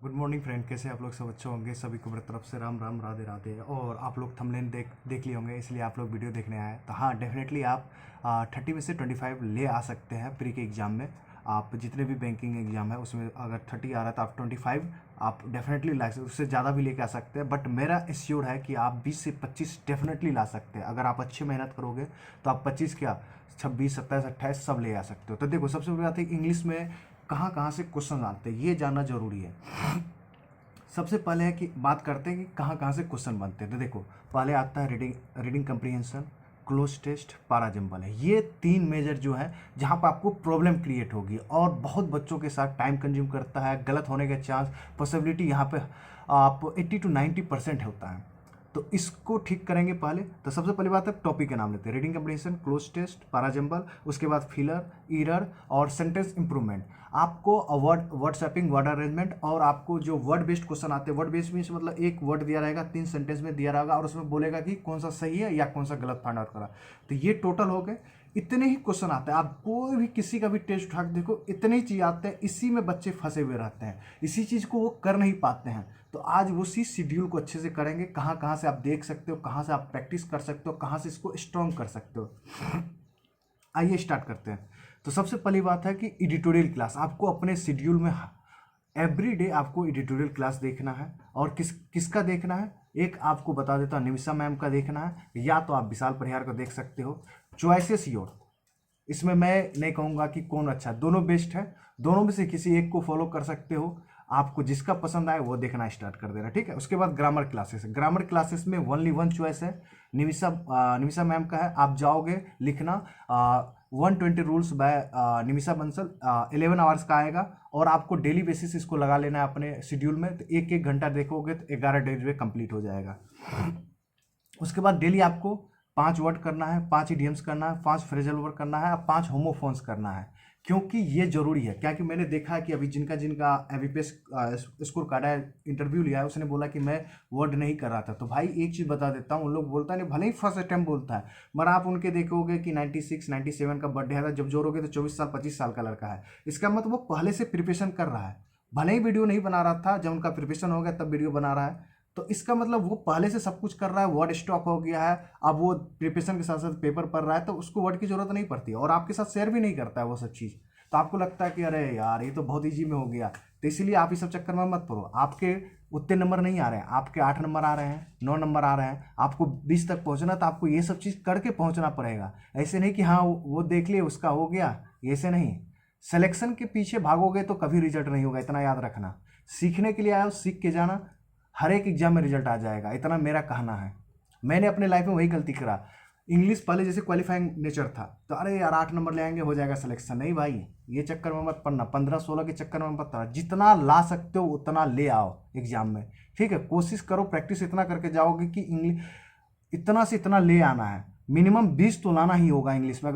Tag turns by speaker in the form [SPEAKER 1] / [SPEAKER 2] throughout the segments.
[SPEAKER 1] Good morning friend, कैसे आप लोग सब अच्छे होंगे। सभी को मेरी तरफ से राम राम राधे राधे। और आप लोग थंबनेल देख लिए होंगे, इसलिए आप लोग वीडियो देखने आए। तो हाँ, डेफिनेटली आप 30 में से 25 ले आ सकते हैं प्री के एग्ज़ाम में। आप जितने भी बैंकिंग एग्ज़ाम है उसमें अगर 30 आ रहा है तो आप 25 आप डेफिनेटली ला सकते, उससे ज़्यादा भी लेके आ सकते हैं। बट मेरा एश्योर है कि आप 20 से 25 डेफिनेटली ला सकते हैं। अगर आप अच्छी मेहनत करोगे तो आप 25 क्या 26 27 28 सब ले आ सकते हो। तो देखो, सबसे बड़ी बात है इंग्लिश में कहाँ कहाँ से क्वेश्चन आते हैं, ये जानना जरूरी है। सबसे पहले है कि बात करते हैं कि कहाँ कहाँ से क्वेश्चन बनते हैं। तो देखो, पहले आता है रीडिंग कम्प्रीहेंशन, क्लोज टेस्ट, पाराजम्बल है। ये तीन मेजर जो है जहाँ पर आपको प्रॉब्लम क्रिएट होगी और बहुत बच्चों के साथ टाइम कंज्यूम करता है। गलत होने के चांस पॉसिबिलिटी यहाँ पे आप 80 to 90% होता है। तो इसको ठीक करेंगे पहले। तो सबसे पहली बात है, टॉपिक के नाम लेते हैं। रीडिंग कम्प्रीहेंशन, क्लोज टेस्ट, पाराजम्बल, उसके बाद फिलर, ईरर और सेंटेंस इंप्रूवमेंट। आपको वर्ड स्वैपिंग, वर्ड अरेंजमेंट और आपको जो वर्ड बेस्ड क्वेश्चन आते हैं। वर्ड बेस्ड मीन्स मतलब एक वर्ड दिया रहेगा, 3 सेंटेंस में दिया रहेगा और उसमें बोलेगा कि कौन सा सही है या कौन सा गलत फाइंड आउट करा। तो ये टोटल हो गए, इतने ही क्वेश्चन आते हैं। आप कोई भी किसी का भी टेस्ट उठा के देखो, इतने ही चीज आते हैं। इसी में बच्चे फंसे हुए रहते हैं, इसी चीज को वो कर नहीं पाते हैं। तो आज उसी शेड्यूल को अच्छे से करेंगे, कहाँ कहाँ से आप देख सकते हो, कहाँ से आप प्रैक्टिस कर सकते हो, कहाँ से इसको स्ट्रॉन्ग कर सकते हो। आइए स्टार्ट करते हैं। तो सबसे पहली बात है कि एडिटोरियल क्लास आपको अपने शेड्यूल में एवरी डे आपको एडिटोरियल क्लास देखना है। और किसका देखना है, एक आपको बता देता हूँ, निमिषा मैम का देखना है, या तो आप विशाल परिहार को देख सकते हो। चॉइसेस योर, इसमें मैं नहीं कहूँगा कि कौन अच्छा है, दोनों बेस्ट है। दोनों में से किसी एक को फॉलो कर सकते हो। आपको जिसका पसंद आए वो देखना स्टार्ट कर देना, ठीक है। उसके बाद ग्रामर क्लासेस है। ग्रामर क्लासेस में ओनली वन चॉइस है, निमिषा मैम का है। आप जाओगे लिखना 120 rules by Nimisha Bansal, 11 hours का आएगा और आपको डेली बेसिस इसको लगा लेना है अपने शेड्यूल में। तो एक एक घंटा देखोगे तो 11 डेज में कंप्लीट हो जाएगा। उसके बाद डेली आपको 5 वर्ड करना है, 5 इडियम्स करना है, 5 फ्रेजल वर्ड करना है और 5 होमोफोन्स करना है। क्योंकि ये जरूरी है, क्या कि मैंने देखा है कि अभी जिनका जिनका एमबीपीएस स्कोर कार्ड है, इंटरव्यू लिया है, उसने बोला कि मैं वर्ड नहीं कर रहा था। तो भाई एक चीज़ बता देता हूँ, उन लोग बोलता है नहीं, भले ही फर्स्ट अटेम्प्ट बोलता है, मगर आप उनके देखोगे कि 96 97 का बर्थडे है, जब जोड़ोगे तो 24 साल 25 साल का लड़का है। इसका मतलब वो पहले से प्रिपरेशन कर रहा है। भले ही वीडियो नहीं बना रहा था, जब उनका प्रिपरेशन हो गया तब वीडियो बना रहा है। तो इसका मतलब वो पहले से सब कुछ कर रहा है, वर्ड स्टॉक हो गया है। अब वो प्रिपरेशन के साथ साथ पेपर पढ़ रहा है, तो उसको वर्ड की जरूरत नहीं पड़ती और आपके साथ शेयर भी नहीं करता है वो सब चीज़। तो आपको लगता है कि अरे यार ये तो बहुत ईजी में हो गया, तो इसीलिए आप इस सब चक्कर में मत पड़ो। आपके उतने नंबर नहीं आ रहे हैं, आपके 8 नंबर आ रहे हैं, 9 नंबर आ रहे हैं, आपको 20 तक पहुंचना, तो आपको ये सब चीज़ करके पहुंचना पड़ेगा। ऐसे नहीं कि हाँ वो देख लिए उसका हो गया, ऐसे नहीं। सिलेक्शन के पीछे भागोगे तो कभी रिजल्ट नहीं होगा, इतना याद रखना। सीखने के लिए आए हो, सीख के जाना, हर एक एग्जाम में रिजल्ट आ जाएगा, इतना मेरा कहना है। मैंने अपने लाइफ में वही गलती करा। इंग्लिश पहले जैसे क्वालिफाइंग नेचर था, तो अरे यार 8 नंबर ले आएंगे हो जाएगा सिलेक्शन, नहीं भाई, ये चक्कर में मत पड़ना। 15-16 के चक्कर में मत पड़ना। जितना ला सकते हो उतना ले आओ एग्जाम में, ठीक है। कोशिश करो, प्रैक्टिस इतना करके जाओगे कि इंग्लिश इतना से इतना ले आना है। मिनिमम 20 तो लाना ही होगा इंग्लिश में।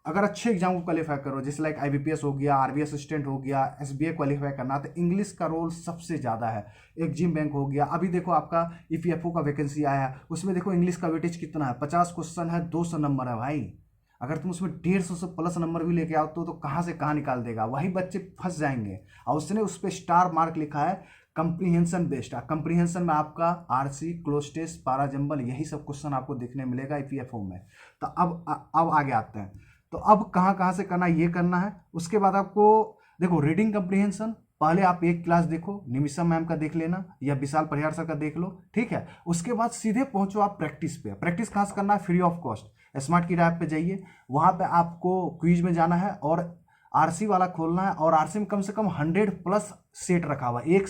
[SPEAKER 1] अगर अच्छे एग्जाम को क्वालिफाई करो, जैसे लाइक आईबीपीएस हो गया, आरबीआई असिस्टेंट हो गया, एसबीआई क्वालिफाई करना, तो इंग्लिश का रोल सबसे ज़्यादा है। एक जिम बैंक हो गया, अभी देखो आपका ईपीएफओ का वैकेंसी आया है, उसमें देखो इंग्लिश का वेटेज कितना है, 50 क्वेश्चन है, 200 नंबर है भाई। अगर तुम उसमें 150 से प्लस नंबर भी लेके आओ तो कहाँ से कहाँ निकाल देगा, वही बच्चे फंस जाएंगे। और उसने उस पर स्टार मार्क लिखा है कंप्रीहेंशन बेस्ड। कंप्रीहेंशन में आपका आरसी, क्लोज टेस्ट, पाराजम्बल, यही सब क्वेश्चन आपको देखने मिलेगा ईपीएफओ में। तो अब आगे आते हैं। तो अब कहाँ कहाँ से करना, ये करना है। उसके बाद आपको देखो रीडिंग कम्प्रीहेंशन, पहले आप एक क्लास देखो, निमिषा मैम का देख लेना या विशाल परिहार सर का देख लो, ठीक है। उसके बाद सीधे पहुंचो आप प्रैक्टिस पे। प्रैक्टिस कहाँ से करना है, फ्री ऑफ कॉस्ट स्मार्ट की ऐप पे जाइए, वहां पे आपको क्विज में जाना है और आरसी वाला खोलना है। और आरसी में कम से कम 100+ सेट रखा हुआ है। एक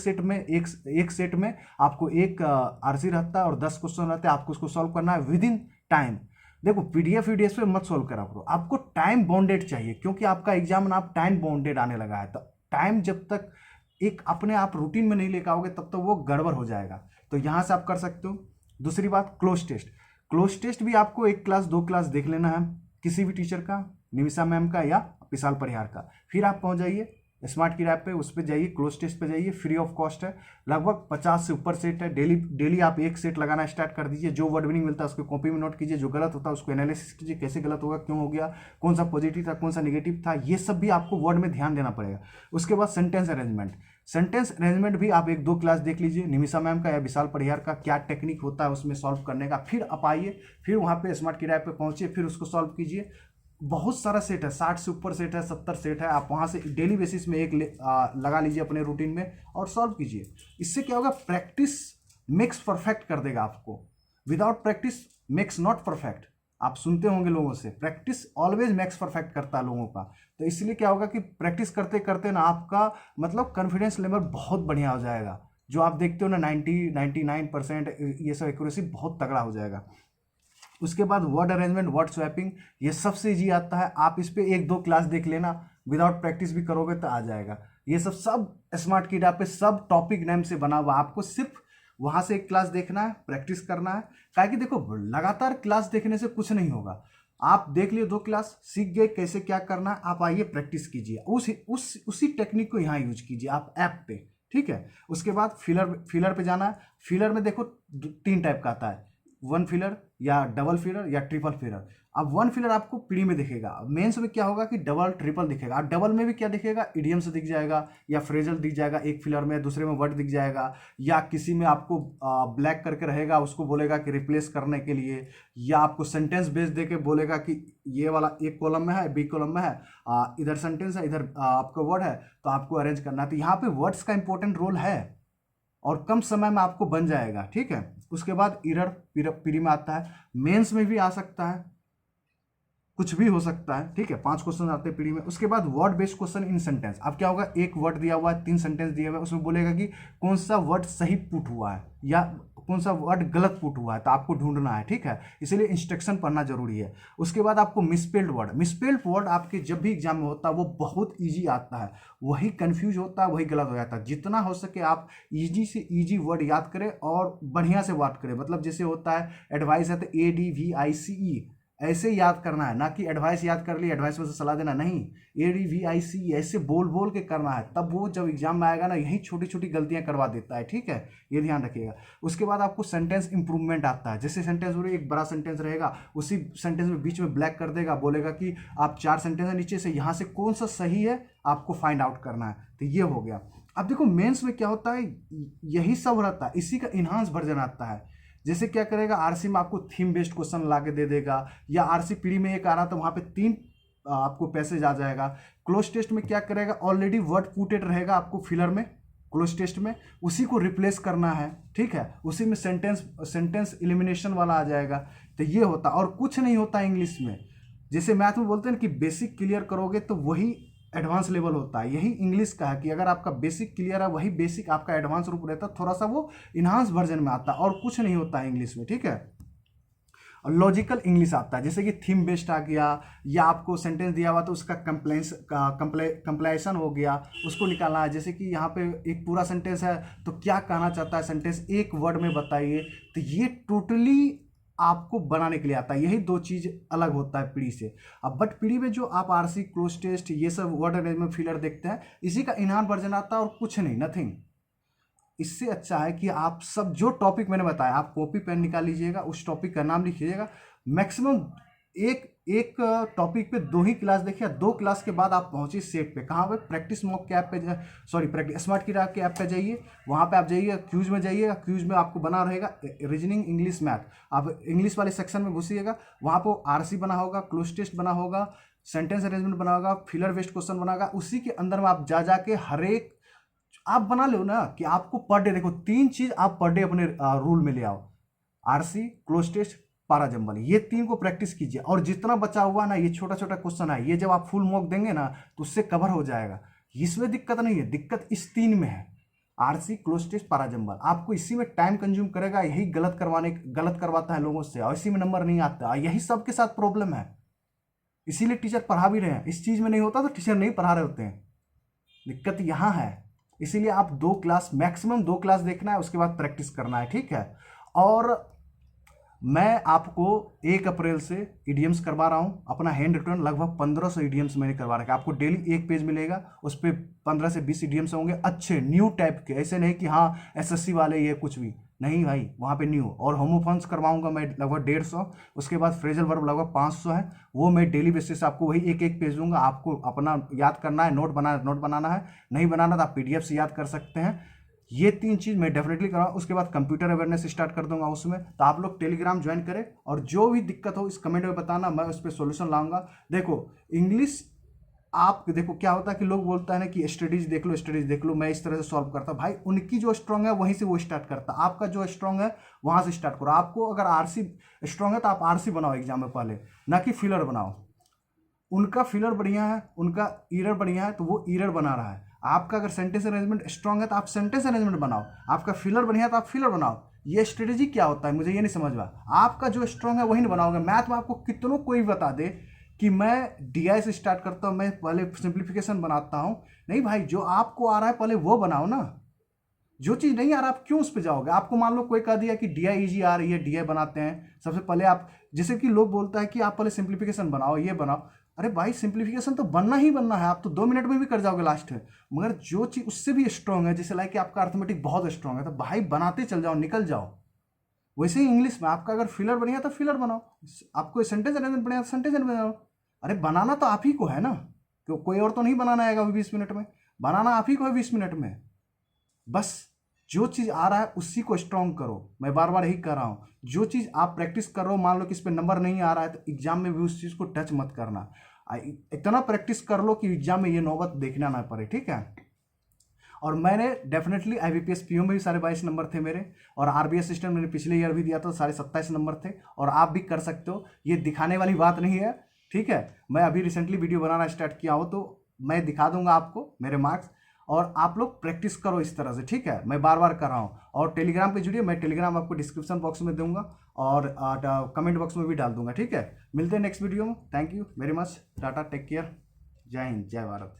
[SPEAKER 1] सेट में आपको एक आरसी रहता है और 10 क्वेश्चन रहते हैं, आपको उसको सॉल्व करना है विद इन टाइम। देखो पीडीएफ पे मत सोल्व करा करो, आपको टाइम बाउंडेड चाहिए, क्योंकि आपका एग्जाम ना आप टाइम बाउंडेड आने लगा है। तो टाइम जब तक एक अपने आप रूटीन में नहीं लेकर आओगे तब तक वो गड़बड़ हो जाएगा। तो यहां से आप कर सकते हो। दूसरी बात, क्लोज टेस्ट भी आपको 1 क्लास 2 क्लास देख लेना है, किसी भी टीचर का, निमिषा मैम का या विशाल परिहार का। फिर आप पहुंच जाइए स्मार्ट की ऐप पे, उस पर जाइए, क्लोज टेस्ट पे जाइए, फ्री ऑफ कॉस्ट है। लगभग 50 से ऊपर सेट है। डेली आप एक सेट लगाना स्टार्ट कर दीजिए। जो वर्ड मीनिंग मिलता है उसको कॉपी में नोट कीजिए, जो गलत होता है उसको एनालिसिस कीजिए, कैसे गलत होगा, क्यों हो गया, कौन सा पॉजिटिव था, कौन सा निगेटिव था, ये सब भी आपको वर्ड में ध्यान देना पड़ेगा। उसके बाद सेंटेंस अरेंजमेंट। सेंटेंस अरेंजमेंट भी आप 1-2 क्लास देख लीजिए निमिषा मैम का या विशाल परिहार का, क्या टेक्निक होता है उसमें सॉल्व करने का। फिर आप आइए, फिर वहाँ पे स्मार्ट किराए पे पहुँचिए, फिर उसको सॉल्व कीजिए। बहुत सारा सेट है, 60 से ऊपर सेट है, 70 सेट है। आप वहाँ से डेली बेसिस में एक लगा लीजिए अपने रूटीन में और सॉल्व कीजिए। इससे क्या होगा, प्रैक्टिस मेक्स परफेक्ट कर देगा आपको। Without practice makes not perfect. आप सुनते होंगे लोगों से, प्रैक्टिस ऑलवेज मेक्स परफेक्ट करता है लोगों का। तो इसलिए क्या होगा कि प्रैक्टिस करते करते ना आपका मतलब कॉन्फिडेंस लेवल बहुत बढ़िया हो जाएगा। जो आप देखते हो ना 99% ये सब एक्यूरेसी बहुत तगड़ा हो जाएगा। उसके बाद वर्ड अरेंजमेंट, वर्ड स्वैपिंग, ये सबसे ईजी आता है। आप इस पे 1-2 क्लास देख लेना, विदाउट प्रैक्टिस भी करोगे तो आ जाएगा। ये सब स्मार्ट किड पे सब टॉपिक नेम से बना हुआ। आपको सिर्फ वहाँ से एक क्लास देखना है, प्रैक्टिस करना है। क्या कि देखो लगातार क्लास देखने से कुछ नहीं होगा। आप देख लिए 2 क्लास, सीख गए कैसे क्या करना है, आप आइए प्रैक्टिस कीजिए। उसी टेक्निक को यहाँ यूज कीजिए आप ऐप पे, ठीक है। उसके बाद फिलर पे जाना है। फिलर में देखो 3 टाइप का आता है, 1 फिलर या डबल फिलर या ट्रिपल फिलर। अब 1 फिलर आपको पीडी में दिखेगा, मेंस में क्या होगा कि डबल ट्रिपल दिखेगा। और डबल में भी क्या दिखेगा, इडियम्स दिख जाएगा या फ्रेजल दिख जाएगा एक फिलर में, दूसरे में वर्ड दिख जाएगा, या किसी में आपको ब्लैक करके रहेगा, उसको बोलेगा कि रिप्लेस करने के लिए, या आपको सेंटेंस बेस दे के बोलेगा कि ये वाला एक कॉलम में है, बी कॉलम में है, इधर सेंटेंस है, इधर आपका वर्ड है, तो आपको अरेंज करना है। तो यहाँ पे वर्ड्स का इंपॉर्टेंट रोल है और कम समय में आपको बन जाएगा, ठीक है। उसके बाद इरर पीडी में आता है, मेंस में भी आ सकता है, कुछ भी हो सकता है, ठीक है। 5 क्वेश्चन आते हैं पीडी में। उसके बाद word based question in sentence. अब क्या होगा, एक वर्ड दिया हुआ है, 3 सेंटेंस दिया हुआ है, उसमें बोलेगा कि कौन सा वर्ड सही पुट हुआ है या कौन सा वर्ड गलत पुट हुआ है, तो आपको ढूंढना है, ठीक है। इसलिए इंस्ट्रक्शन पढ़ना जरूरी है। उसके बाद आपको मिसस्पेल्ड वर्ड आपके जब भी एग्जाम में होता है वो बहुत ईजी आता है, वही कंफ्यूज होता है, वही गलत हो जाता है। जितना हो सके आप ईजी से ईजी वर्ड याद करें और बढ़िया से बात करें। मतलब जैसे होता है एडवाइस है तो ADVICE ऐसे याद करना है, ना कि एडवाइस याद कर ली एडवाइस में से सलाह देना, नहीं, ADVICE ऐसे बोल बोल के करना है। तब वो जब एग्जाम में आएगा ना, यही छोटी छोटी गलतियां करवा देता है, ठीक है, ये ध्यान रखिएगा। उसके बाद आपको सेंटेंस इंप्रूवमेंट आता है। जैसे सेंटेंस हो रही है, एक बड़ा सेंटेंस रहेगा, उसी सेंटेंस में बीच में ब्लैक कर देगा, बोलेगा कि आप 4 सेंटेंस है नीचे से, यहाँ से कौन सा सही है आपको फाइंड आउट करना है। तो ये हो गया। अब देखो मेंस में क्या होता है, यही सब रहता है, इसी का इन्हांस वर्जन आता है। जैसे क्या करेगा, आरसी में आपको थीम बेस्ड क्वेश्चन ला के दे देगा, या आरसी पीडी में एक आ रहा तो वहाँ पे 3 आपको पैसेज आ जाएगा। क्लोज टेस्ट में क्या करेगा, ऑलरेडी वर्ड पुटेड रहेगा आपको फिलर में, क्लोज टेस्ट में उसी को रिप्लेस करना है, ठीक है। उसी में सेंटेंस एलिमिनेशन वाला आ जाएगा। तो ये होता, और कुछ नहीं होता इंग्लिश में। जैसे मैथ में बोलते हैं ना कि बेसिक क्लियर करोगे तो वही एडवांस लेवल होता है, यही इंग्लिश का है कि अगर आपका बेसिक क्लियर है वही बेसिक आपका एडवांस रूप रहता है, थोड़ा सा वो इन्हांस वर्जन में आता है, और कुछ नहीं होता है इंग्लिश में, ठीक है। और लॉजिकल इंग्लिश आता है, जैसे कि थीम बेस्ड आ गया, या आपको सेंटेंस दिया हुआ तो उसका कंप्लेशन हो गया, उसको निकालना है। जैसे कि यहाँ पे एक पूरा सेंटेंस है तो क्या कहना चाहता है सेंटेंस, एक वर्ड में बताइए। तो ये टोटली आपको बनाने के लिए आता है। यही 2 चीज अलग होता है पीडी से। अब बट पीडी में जो आप आरसी, क्लोज टेस्ट, ये सब वर्ड अरेंजमेंट, फिलर देखते हैं, इसी का इन्हांस वर्जन आता है और कुछ नहीं, नथिंग। इससे अच्छा है कि आप सब जो टॉपिक मैंने बताया, आप कॉपी पेन निकाल लीजिएगा, उस टॉपिक का नाम लिखिएगा। मैक्सिमम एक टॉपिक पे 2 ही क्लास देखिए, 2 क्लास के बाद आप पहुंचे सेट पे। कहाँ पे, प्रैक्टिस मॉक के ऐप पे, सॉरी प्रैक्टिस स्मार्ट किड के ऐप पे जाइए, वहाँ पे आप जाइए, क्यूज में जाइएगा, क्यूज में आपको बना रहेगा रीजनिंग, इंग्लिश, मैथ। आप इंग्लिश वाले सेक्शन में घुसिएगा, वहाँ पर आरसी बना होगा, क्लोज टेस्ट बना होगा, सेंटेंस अरेंजमेंट बना होगा, फिलर बेस्ड क्वेश्चन बना होगा। उसी के अंदर में आप जा के हर एक आप बना लो ना कि आपको पर डे, देखो 3 चीज आप पर डे अपने रूल में ले आओ, आरसी, क्लोज टेस्ट, पाराजंबल, ये 3 को प्रैक्टिस कीजिए। और जितना बचा हुआ ना, ये छोटा छोटा क्वेश्चन है, ये जब आप फुल मॉक देंगे ना तो उससे कवर हो जाएगा। इसमें दिक्कत नहीं है, दिक्कत इस 3 में है, आरसी, क्लोज टेस्ट, पाराजंबल। आपको इसी में टाइम कंज्यूम करेगा, यही गलत करवाता है लोगों से, और इसी में नंबर नहीं आता। यही सबके साथ प्रॉब्लम है, इसीलिए टीचर पढ़ा भी रहे हैं। इस चीज में नहीं होता तो टीचर नहीं पढ़ा रहे होते हैं, दिक्कत यहाँ है। इसीलिए आप 2 क्लास, मैक्सिमम 2 क्लास देखना है, उसके बाद प्रैक्टिस करना है, ठीक है। और मैं आपको 1 अप्रैल से इडियम्स करवा रहा हूँ, अपना हैंड रिटर्न लगभग 1500 इडियम्स मैंने करवा रखा है। आपको डेली 1 पेज मिलेगा, उस पर 15 से 20 इडियम्स होंगे, अच्छे न्यू टाइप के, ऐसे नहीं कि हाँ SSC वाले ये कुछ भी, नहीं भाई, वहाँ पे न्यू। और होमोफोन्स करवाऊंगा मैं लगभग 150, उसके बाद फ्रेजल वर्ब लगभग 500 है, वो मैं डेली बेसिस से आपको वही एक एक पेज दूंगा। आपको अपना याद करना है, नोट बनाना है, नहीं बनाना तो आप PDF से याद कर सकते हैं। ये 3 चीज़ मैं डेफिनेटली कराऊँ। उसके बाद कंप्यूटर अवेयरनेस स्टार्ट कर दूंगा उसमें। तो आप लोग टेलीग्राम ज्वाइन करें और जो भी दिक्कत हो इस कमेंट में बताना, मैं उस पर सोल्यूशन लाऊंगा। देखो इंग्लिश, आप देखो क्या होता है कि लोग बोलता है ना कि स्टडीज देख लो, स्टडीज देख लो, मैं इस तरह से सॉल्व करता। भाई उनकी जो स्ट्रांग है वहीं से वो स्टार्ट करता, आपका जो स्ट्रांग है वहां से स्टार्ट करो। आपको अगर आरसी स्ट्रांग है तो आप आरसी बनाओ एग्जाम में पहले, ना कि फिलर बनाओ। उनका फिलर बढ़िया है, उनका ईरर बढ़िया है, तो वो ईरर बना रहा है। आपका अगर सेंटेंस अरेंजमेंट स्ट्रांग है तो आप सेंटेंस अरेंजमेंट बनाओ, आपका फिलर बढ़िया है तो आप फिलर बनाओ। ये स्ट्रेटेजी क्या होता है मुझे ये नहीं समझ में। आपका जो स्ट्रांग है वही नहीं बनाओगे। मैथ में आपको कितनों कोई बता दे कि मैं DI से स्टार्ट करता हूँ, मैं पहले सिंप्लीफिकेशन बनाता हूँ, नहीं भाई, जो आपको आ रहा है पहले वो बनाओ ना। जो चीज़ नहीं आ रहा आप क्यों उस पर जाओगे। आपको मान लो कोई कह दिया कि DI इजी आ रही है, DI बनाते हैं, सबसे पहले आप, जैसे कि लोग बोलता है कि आप पहले सिंप्लीफिकेशन बनाओ, ये बनाओ। अरे भाई सिंप्लीफिकेशन तो बनना ही बनना है, आप तो 2 मिनट में भी कर जाओगे लास्ट में। मगर जो चीज़ उससे भी स्ट्रांग है, जैसे लाइक कि आपका अर्थमेटिक बहुत स्ट्रांग है, तो भाई बनाते चल जाओ, निकल जाओ। वैसे ही इंग्लिश में आपका अगर फिलर बढ़िया तो फिलर बनाओ, आपको सेंटेंस अरेंजमेंट बढ़िया तो सेंटेंस बनाओ। अरे बनाना तो आप ही को है ना, कोई और तो नहीं बनाना आएगा 20 मिनट में, बनाना आप ही को है 20 मिनट में। बस जो चीज़ आ रहा है उसी को स्ट्रांग करो। मैं बार बार यही कर रहा हूँ, जो चीज़ आप प्रैक्टिस कर रहे हो, मान लो कि इस पर नंबर नहीं आ रहा है तो एग्जाम में भी उस चीज़ को टच मत करना। इतना प्रैक्टिस कर लो कि एग्जाम में ये नौबत देखना ना पड़े, ठीक है। और मैंने डेफिनेटली IBPS PO में भी 22.5 नंबर थे मेरे, और RBI असिस्टेंट मैंने पिछले ईयर भी दिया था, 27.5 नंबर थे। और आप भी कर सकते हो, ये दिखाने वाली बात नहीं है, ठीक है। मैं अभी रिसेंटली वीडियो बनाना स्टार्ट किया हो तो मैं दिखा दूंगा आपको मेरे मार्क्स, और आप लोग प्रैक्टिस करो इस तरह से, ठीक है। मैं बार बार कर रहा हूँ। और टेलीग्राम पे जुड़िए, मैं टेलीग्राम आपको डिस्क्रिप्शन बॉक्स में दूंगा और कमेंट बॉक्स में भी डाल दूंगा, ठीक है। मिलते हैं नेक्स्ट वीडियो में। Thank you very much, tata, take care, Jai Hind, जय भारत।